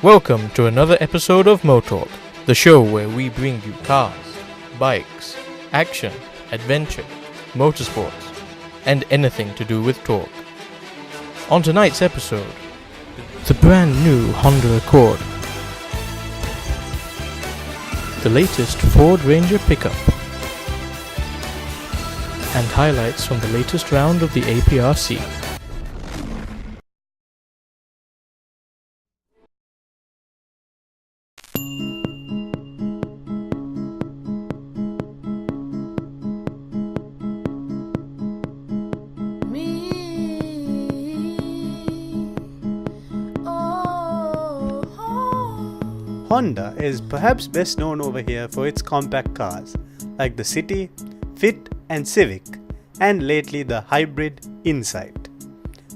Welcome to another episode of MoTorque, the show where we bring you cars, bikes, action, adventure, motorsports, and anything to do with torque. On tonight's episode, the brand new Honda Accord, the latest Ford Ranger pickup, and highlights from the latest round of the APRC. Honda is perhaps best known over here for its compact cars like the City, Fit and Civic, and lately the hybrid Insight,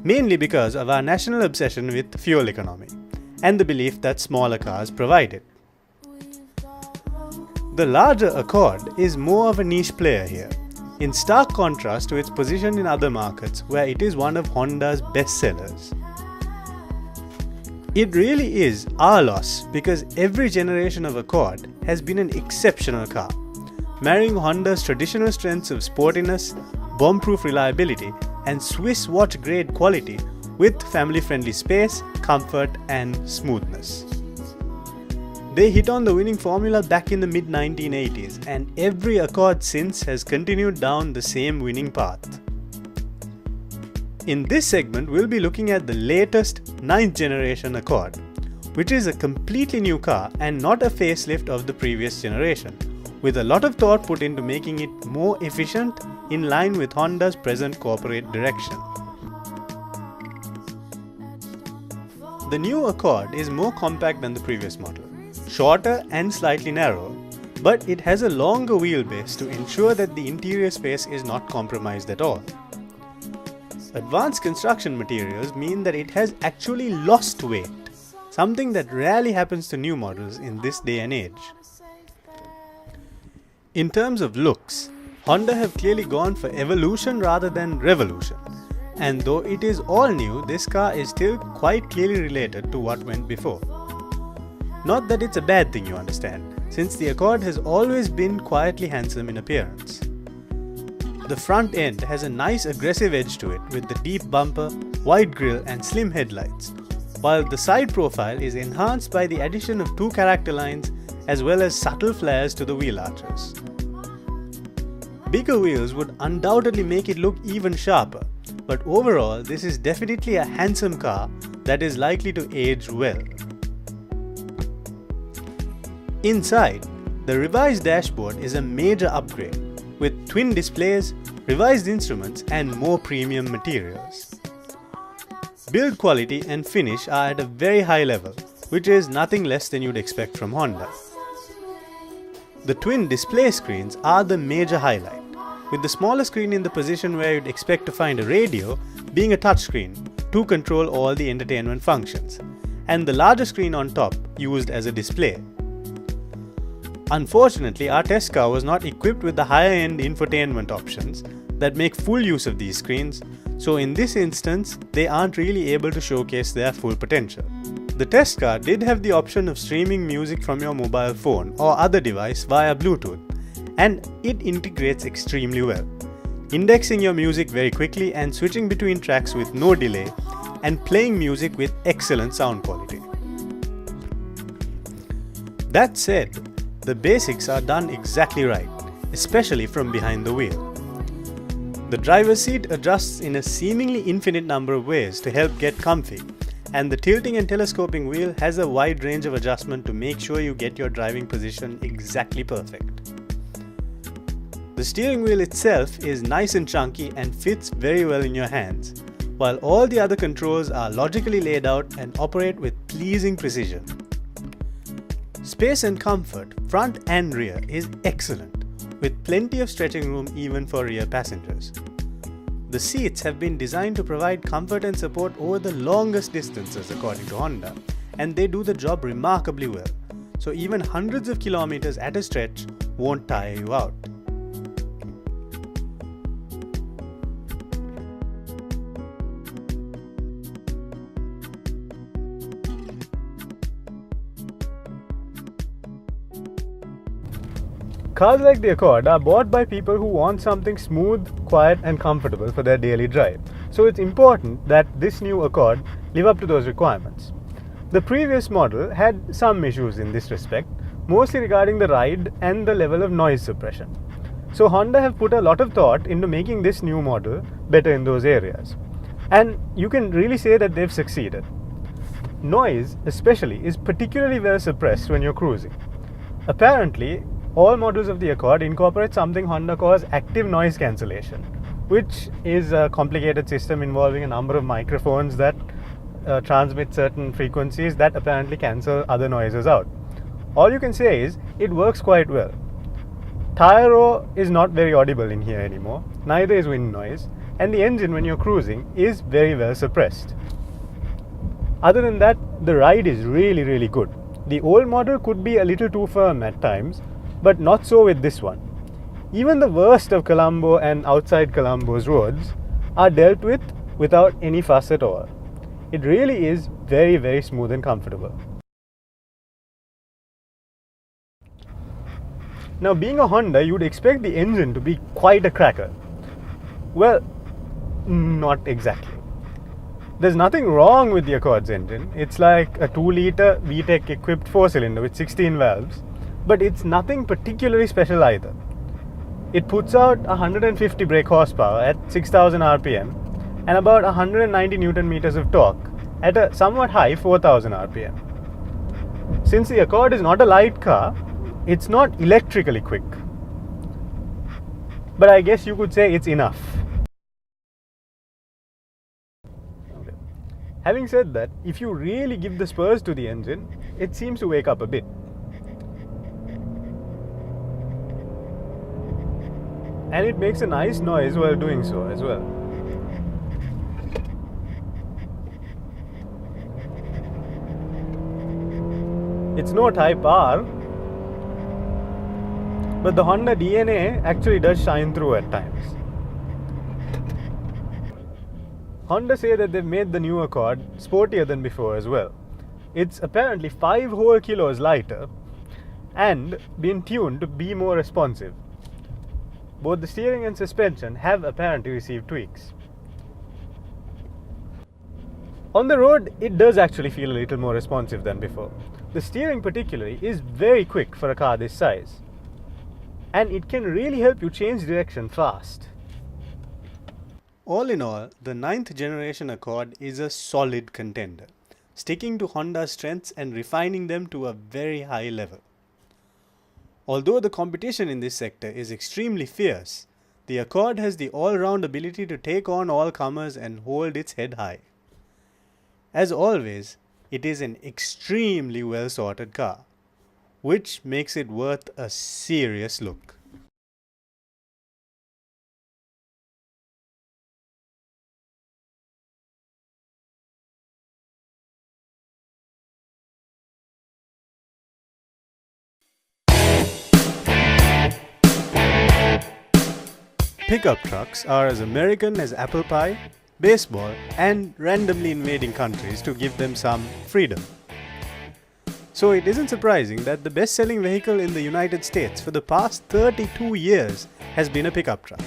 mainly because of our national obsession with fuel economy and the belief that smaller cars provide it. The larger Accord is more of a niche player here, in stark contrast to its position in other markets where it is one of Honda's best sellers. It really is our loss because every generation of Accord has been an exceptional car, marrying Honda's traditional strengths of sportiness, bomb-proof reliability, and Swiss watch-grade quality with family-friendly space, comfort, and smoothness. They hit on the winning formula back in the mid-1980s, and every Accord since has continued down the same winning path. In this segment, we'll be looking at the latest 9th generation Accord, which is a completely new car and not a facelift of the previous generation, with a lot of thought put into making it more efficient in line with Honda's present corporate direction. The new Accord is more compact than the previous model, shorter and slightly narrower, but it has a longer wheelbase to ensure that the interior space is not compromised at all. Advanced construction materials mean that it has actually lost weight, something that rarely happens to new models in this day and age. In terms of looks, Honda have clearly gone for evolution rather than revolution, and though it is all new, this car is still quite clearly related to what went before. Not that it's a bad thing, you understand, since the Accord has always been quietly handsome in appearance. The front end has a nice aggressive edge to it with the deep bumper, wide grille and slim headlights, while the side profile is enhanced by the addition of two character lines as well as subtle flares to the wheel arches. Bigger wheels would undoubtedly make it look even sharper, but overall this is definitely a handsome car that is likely to age well. Inside, the revised dashboard is a major upgrade, with twin displays, revised instruments and more premium materials. Build quality and finish are at a very high level, which is nothing less than you'd expect from Honda. The twin display screens are the major highlight, with the smaller screen in the position where you'd expect to find a radio being a touchscreen to control all the entertainment functions, and the larger screen on top used as a display. Unfortunately, our test car was not equipped with the higher-end infotainment options that make full use of these screens, so in this instance, they aren't really able to showcase their full potential. The test car did have the option of streaming music from your mobile phone or other device via Bluetooth, and it integrates extremely well, indexing your music very quickly and switching between tracks with no delay, and playing music with excellent sound quality. That said, the basics are done exactly right, especially from behind the wheel. The driver's seat adjusts in a seemingly infinite number of ways to help get comfy, and the tilting and telescoping wheel has a wide range of adjustment to make sure you get your driving position exactly perfect. The steering wheel itself is nice and chunky and fits very well in your hands, while all the other controls are logically laid out and operate with pleasing precision. Space and comfort, front and rear, is excellent, with plenty of stretching room even for rear passengers. The seats have been designed to provide comfort and support over the longest distances according to Honda, and they do the job remarkably well, so even hundreds of kilometers at a stretch won't tire you out. Cars like the Accord are bought by people who want something smooth, quiet and comfortable for their daily drive. So it's important that this new Accord live up to those requirements. The previous model had some issues in this respect, mostly regarding the ride and the level of noise suppression. So Honda have put a lot of thought into making this new model better in those areas. And you can really say that they've succeeded. Noise, especially, is particularly well suppressed when you're cruising. Apparently, all models of the Accord incorporate something Honda calls active noise cancellation, which is a complicated system involving a number of microphones that transmit certain frequencies that apparently cancel other noises out. All you can say is, it works quite well. Tire roar is not very audible in here anymore, neither is wind noise, and the engine when you're cruising is very well suppressed. Other than that, the ride is really good. The old model could be a little too firm at times, but not so with this one. Even the worst of Colombo and outside Colombo's roads are dealt with without any fuss at all. It really is very smooth and comfortable. Now, being a Honda, you'd expect the engine to be quite a cracker. Well, not exactly. There's nothing wrong with the Accord's engine. It's like a 2-liter VTEC equipped 4-cylinder with 16 valves, but it's nothing particularly special either. It puts out 150 brake horsepower at 6000 RPM and about 190 Newton meters of torque at a somewhat high 4000 RPM. Since the Accord is not a light car, it's not electrically quick. But I guess you could say it's enough. Having said that, if you really give the spurs to the engine, it seems to wake up a bit. And it makes a nice noise while doing so as well. It's no Type R, but the Honda DNA actually does shine through at times. Honda say that they've made the new Accord sportier than before as well. It's apparently 5 whole kilos lighter and been tuned to be more responsive. Both the steering and suspension have apparently received tweaks. On the road, it does actually feel a little more responsive than before. The steering particularly is very quick for a car this size, and it can really help you change direction fast. All in all, the 9th generation Accord is a solid contender, sticking to Honda's strengths and refining them to a very high level. Although the competition in this sector is extremely fierce, the Accord has the all-round ability to take on all comers and hold its head high. As always, it is an extremely well-sorted car, which makes it worth a serious look. Pickup trucks are as American as apple pie, baseball, and randomly invading countries to give them some freedom. So it isn't surprising that the best-selling vehicle in the United States for the past 32 years has been a pickup truck,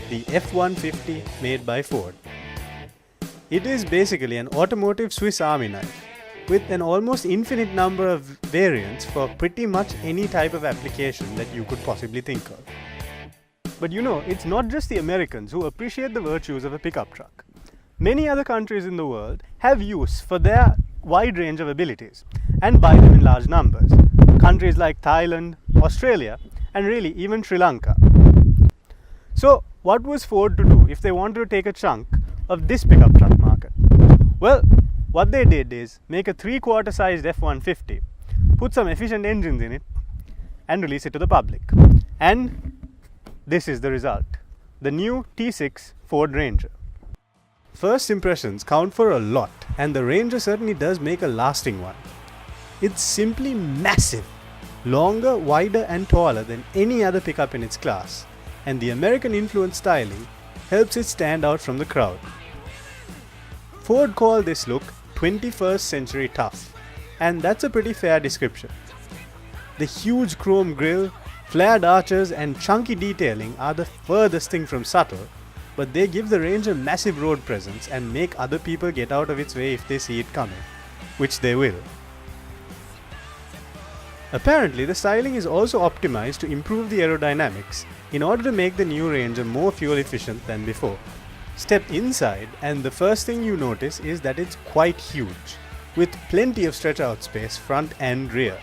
the F-150 made by Ford. It is basically an automotive Swiss Army knife, with an almost infinite number of variants for pretty much any type of application that you could possibly think of. But you know, it's not just the Americans who appreciate the virtues of a pickup truck. Many other countries in the world have use for their wide range of abilities and buy them in large numbers. Countries like Thailand, Australia, and really even Sri Lanka. So, what was Ford to do if they wanted to take a chunk of this pickup truck market? Well, what they did is make a 3/4 sized F-150, put some efficient engines in it, and release it to the public. And this is the result, the new T6 Ford Ranger. First impressions count for a lot, and the Ranger certainly does make a lasting one. It's simply massive, longer, wider and taller than any other pickup in its class, and the American influence styling helps it stand out from the crowd. Ford called this look 21st century tough, and that's a pretty fair description. The huge chrome grille, Flared arches and chunky detailing are the furthest thing from subtle, but they give the Ranger massive road presence and make other people get out of its way if they see it coming, which they will. Apparently, the styling is also optimized to improve the aerodynamics in order to make the new Ranger more fuel efficient than before. Step inside and the first thing you notice is that it's quite huge, with plenty of stretch out space front and rear.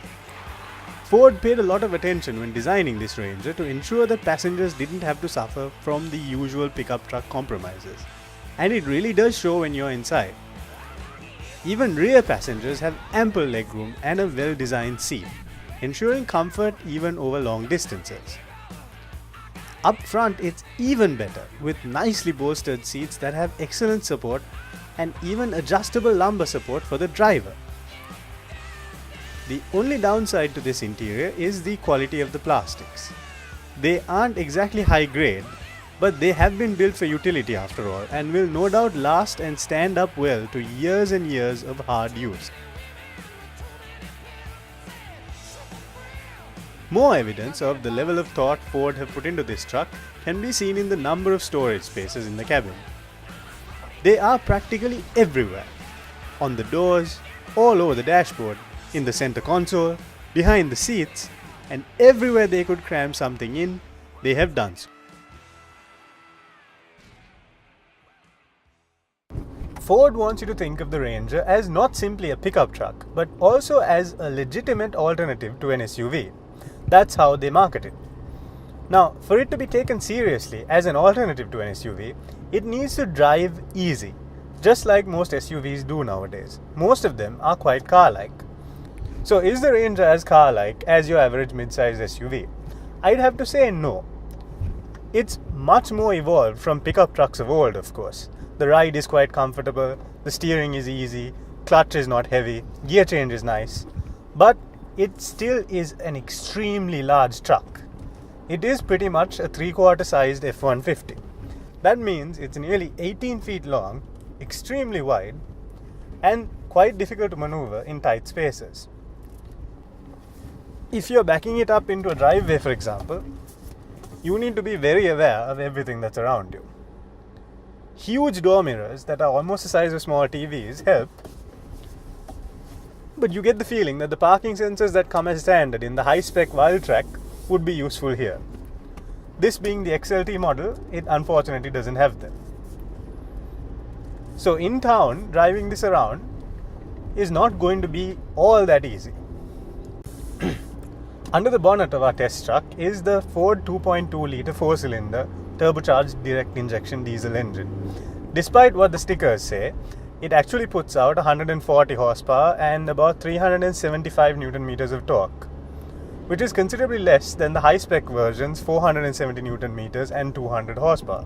Ford paid a lot of attention when designing this Ranger to ensure that passengers didn't have to suffer from the usual pickup truck compromises, and it really does show when you're inside. Even rear passengers have ample legroom and a well-designed seat, ensuring comfort even over long distances. Up front it's even better, with nicely bolstered seats that have excellent support and even adjustable lumbar support for the driver. The only downside to this interior is the quality of the plastics. They aren't exactly high grade, but they have been built for utility after all and will no doubt last and stand up well to years and years of hard use. More evidence of the level of thought Ford have put into this truck can be seen in the number of storage spaces in the cabin. They are practically everywhere, on the doors, all over the dashboard, in the center console, behind the seats, and everywhere they could cram something in, they have done so. Ford wants you to think of the Ranger as not simply a pickup truck, but also as a legitimate alternative to an SUV. That's how they market it. Now, for it to be taken seriously as an alternative to an SUV, it needs to drive easy, just like most SUVs do nowadays. Most of them are quite car-like. So is the Ranger as car-like as your average mid-size SUV? I'd have to say no. It's much more evolved from pickup trucks of old, of course. The ride is quite comfortable, the steering is easy, clutch is not heavy, gear change is nice, but it still is an extremely large truck. It is pretty much a 3/4 sized F-150. That means it's nearly 18 feet long, extremely wide, and quite difficult to maneuver in tight spaces. If you're backing it up into a driveway, for example, you need to be very aware of everything that's around you. Huge door mirrors that are almost the size of small TVs help, but you get the feeling that the parking sensors that come as standard in the high-spec Wildtrak would be useful here. This being the XLT model, it unfortunately doesn't have them. So in town, driving this around is not going to be all that easy. Under the bonnet of our test truck is the Ford 2.2 litre 4-cylinder turbocharged direct injection diesel engine. Despite what the stickers say, it actually puts out 140 horsepower and about 375 Newton meters of torque, which is considerably less than the high-spec version's 470 Newton meters and 200 horsepower.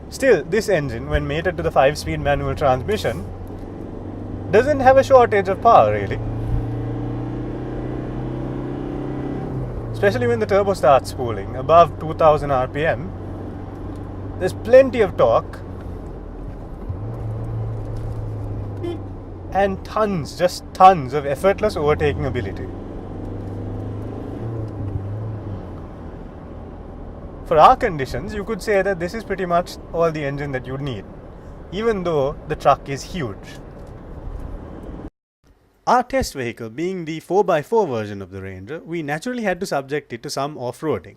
Still, this engine, when mated to the 5-speed manual transmission, doesn't have a shortage of power really. Especially when the turbo starts spooling above 2000 RPM, there's plenty of torque and just tons of effortless overtaking ability. For our conditions, you could say that this is pretty much all the engine that you'd need, even though the truck is huge. Our test vehicle being the 4x4 version of the Ranger, we naturally had to subject it to some off-roading,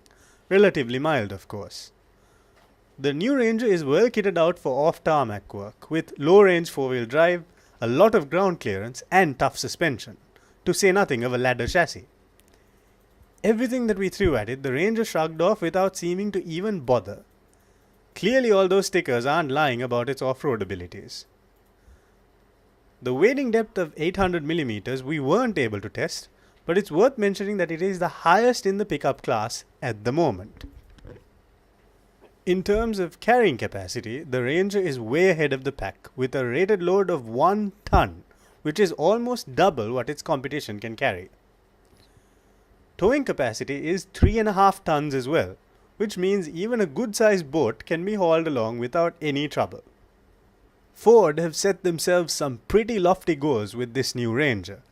relatively mild of course. The new Ranger is well kitted out for off-tarmac work, with low-range 4-wheel drive, a lot of ground clearance and tough suspension, to say nothing of a ladder chassis. Everything that we threw at it, the Ranger shrugged off without seeming to even bother. Clearly all those stickers aren't lying about its off-road abilities. The wading depth of 800mm we weren't able to test, but it's worth mentioning that it is the highest in the pickup class at the moment. In terms of carrying capacity, the Ranger is way ahead of the pack with a rated load of 1 ton, which is almost double what its competition can carry. Towing capacity is 3.5 tons as well, which means even a good-sized boat can be hauled along without any trouble. Ford have set themselves some pretty lofty goals with this new Ranger.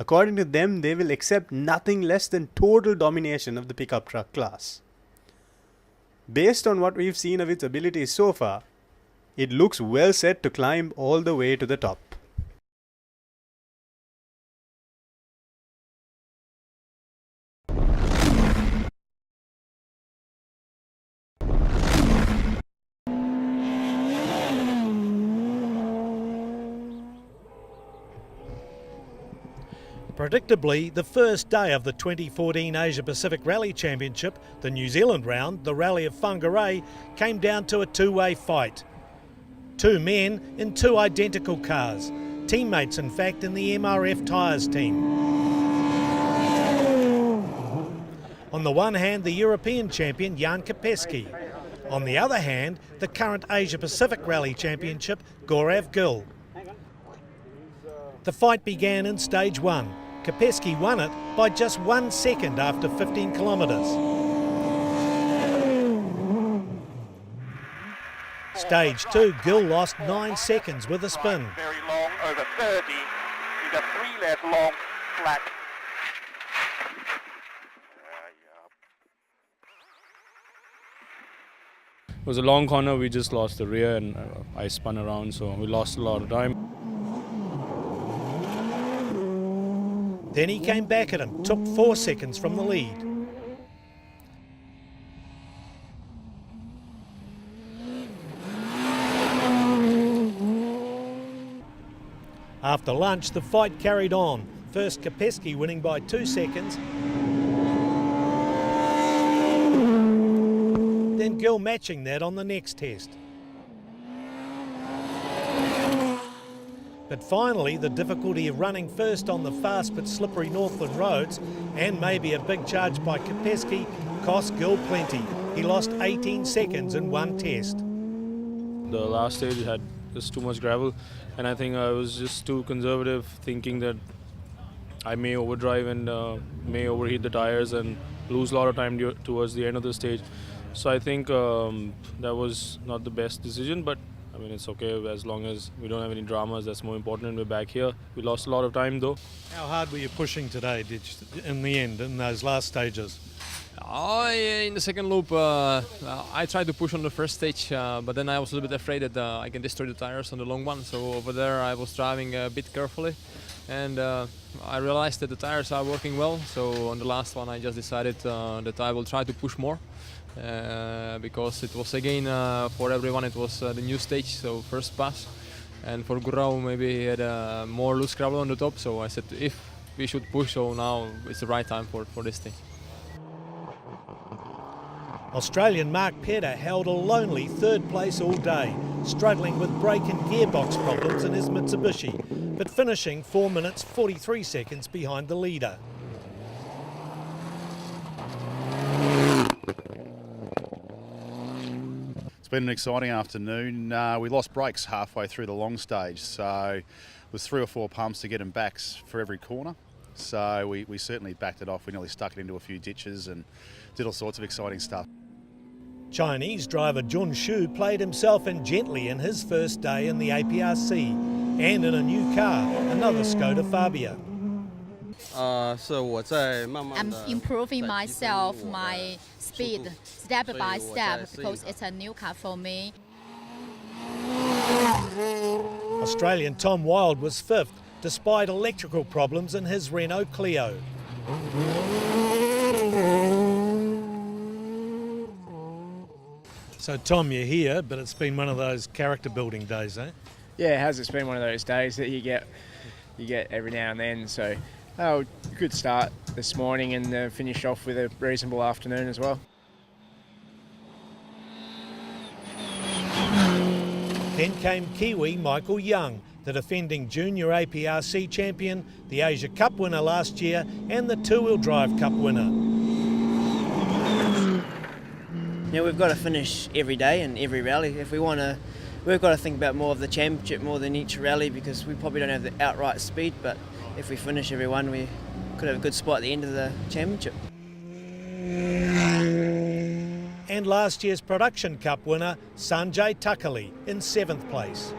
According to them, they will accept nothing less than total domination of the pickup truck class. Based on what we've seen of its abilities so far, it looks well set to climb all the way to the top. Predictably, the first day of the 2014 Asia Pacific Rally Championship, the New Zealand round, the Rally of Whangarei, came down to a two-way fight. Two men in two identical cars, teammates in fact in the MRF Tyres team. On the one hand, the European champion Jan Kopecky. On the other hand, the current Asia Pacific Rally Championship, Gaurav Gill. The fight began in stage one. Kopecky won it by just 1 second after 15 kilometres. Stage two, Gill lost 9 seconds with a spin. Very long, over 30. You got 3 left long, flat. It was a long corner, we just lost the rear and I spun around, so we lost a lot of time. Then he came back at him, took 4 seconds from the lead. After lunch, the fight carried on. First Kopecky winning by 2 seconds. Then Gill matching that on the next test. But finally, the difficulty of running first on the fast but slippery Northland roads, and maybe a big charge by Kopecky, cost Gill plenty. He lost 18 seconds in one test. The last stage had just too much gravel, and I think I was just too conservative, thinking that I may overdrive and may overheat the tires and lose a lot of time towards the end of the stage. So I think that was not the best decision, but I mean, it's okay as long as we don't have any dramas. That's more important, and we're back here. We lost a lot of time though. How hard were you pushing today, in the end, in those last stages? In the second loop, I tried to push on the first stage, but then I was a little bit afraid that I can destroy the tires on the long one. So over there I was driving a bit carefully, and I realized that the tires are working well. So on the last one I just decided that I will try to push more. Because it was again for everyone it was the new stage, so first pass, and for Gurau maybe he had more loose gravel on the top, so I said if we should push, so now it's the right time for this thing. Australian Mark Pedder held a lonely third place all day, struggling with brake and gearbox problems in his Mitsubishi, but finishing 4 minutes 43 seconds behind the leader. It's been an exciting afternoon. We lost brakes halfway through the long stage, so it was 3 or 4 pumps to get them back for every corner. So we certainly backed it off. We nearly stuck it into a few ditches and did all sorts of exciting stuff. Chinese driver Jun Shu played himself in gently in his first day in the APRC, and in a new car, another Skoda Fabia. I'm improving myself, my speed, step by step, because it's a new car for me. Australian Tom Wilde was 5th, despite electrical problems in his Renault Clio. So Tom, you're here, but it's been one of those character building days, eh? Yeah, it has. It's been one of those days that you get every now and then. So, good start this morning, and finished off with a reasonable afternoon as well. Then came Kiwi Michael Young, the defending junior APRC champion, the Asia Cup winner last year, and the two-wheel drive cup winner. We've got to finish every day and every rally. If we want to, we've got to think about more of the championship more than each rally, because we probably don't have the outright speed, but if we finish every one, we could have a good spot at the end of the championship. And last year's Production Cup winner, Sanjay Takali, in 7th place.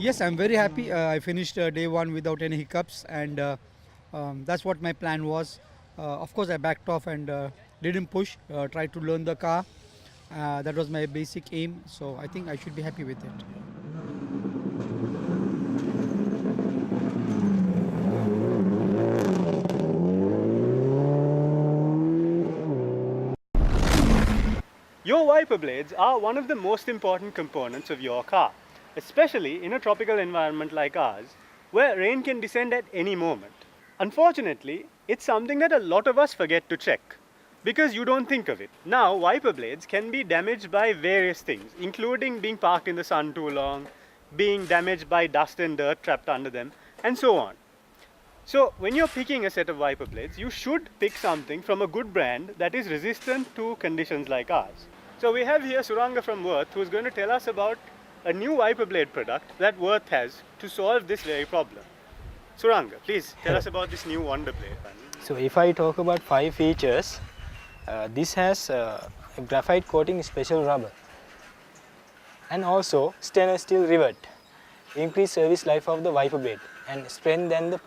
Yes, I'm very happy. I finished day one without any hiccups, and that's what my plan was. Of course, I backed off and didn't push, tried to learn the car. That was my basic aim, so I think I should be happy with it. Your wiper blades are one of the most important components of your car, especially in a tropical environment like ours, where rain can descend at any moment. Unfortunately, it's something that a lot of us forget to check, because you don't think of it. Now, wiper blades can be damaged by various things, including being parked in the sun too long, being damaged by dust and dirt trapped under them, and so on. So, when you're picking a set of wiper blades, you should pick something from a good brand that is resistant to conditions like ours. So we have here Suranga from Worth, who is going to tell us about a new wiper blade product that Worth has to solve this very problem. Suranga, please tell us about this new Wonder Blade. So if I talk about 5 features, this has a graphite coating special rubber and also stainless steel rivet, increase service life of the wiper blade and strengthen the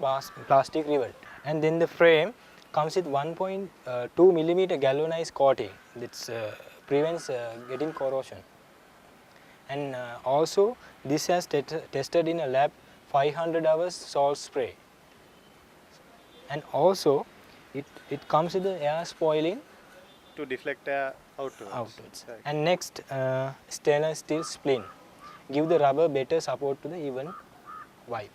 plastic rivet. And then the frame comes with 1.2 millimeter galvanized coating that prevents getting corrosion. And also this has tested in a lab 500 hours salt spray. And also it comes with the air spoiling to deflect air outwards. Right. And next, stainless steel splint give the rubber better support to the even wipe.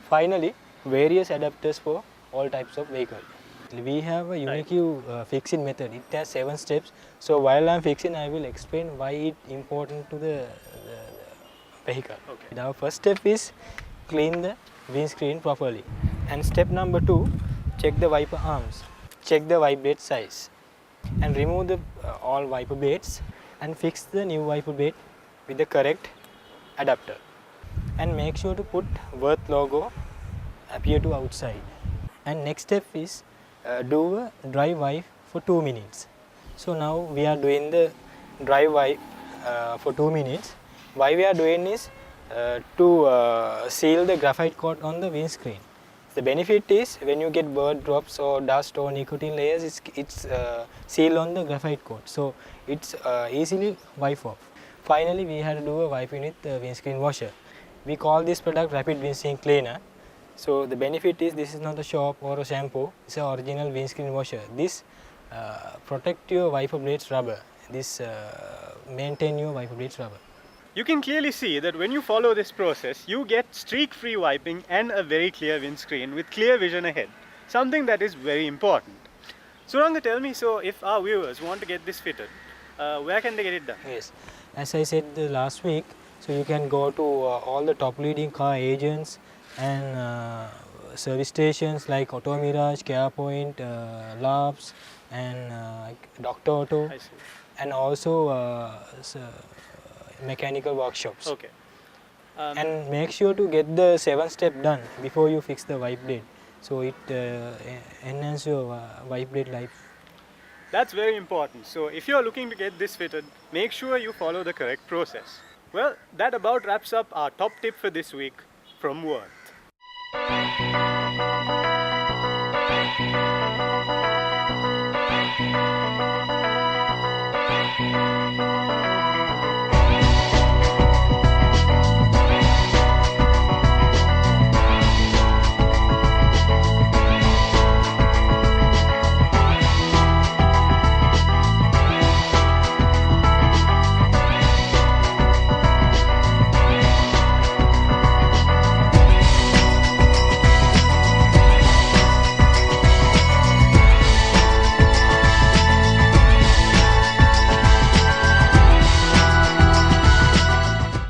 Finally, various adapters for all types of vehicle. We have a unique fixing method. It has 7 steps. So while I am fixing, I will explain why it is important to the vehicle. Okay. Our first step is clean the windscreen properly. And step number 2, check the wiper arms. Check the wiper blade size. And remove the all wiper blades and fix the new wiper blade with the correct adapter. And make sure to put Worth logo appear to outside. And next step is do a dry wipe for 2 minutes. So now we are doing the dry wipe for 2 minutes. Why we are doing is to seal the graphite coat on the windscreen. The benefit is when you get bird drops or dust or nicotine layers, it's sealed on the graphite coat, so it's easily wipe off. Finally, we had to do a wiping with the windscreen washer. We call this product rapid windscreen cleaner. So the benefit is this is not a soap or a shampoo, it's an original windscreen washer. This protect your wiper blades rubber, this maintain your wiper blades rubber. You can clearly see that when you follow this process, you get streak-free wiping and a very clear windscreen with clear vision ahead, something that is very important. Suranga, tell me, so if our viewers want to get this fitted, where can they get it done? Yes, as I said last week, so you can go to all the top leading car agents and service stations like Auto Mirage, CarePoint, Labs and Dr. Auto, and also mechanical workshops. Okay. And make sure to get the 7 step done before you fix the wipe blade, so it enhances your wipe blade life. That's very important. So if you're looking to get this fitted, make sure you follow the correct process. Well, that about wraps up our top tip for this week from Worth.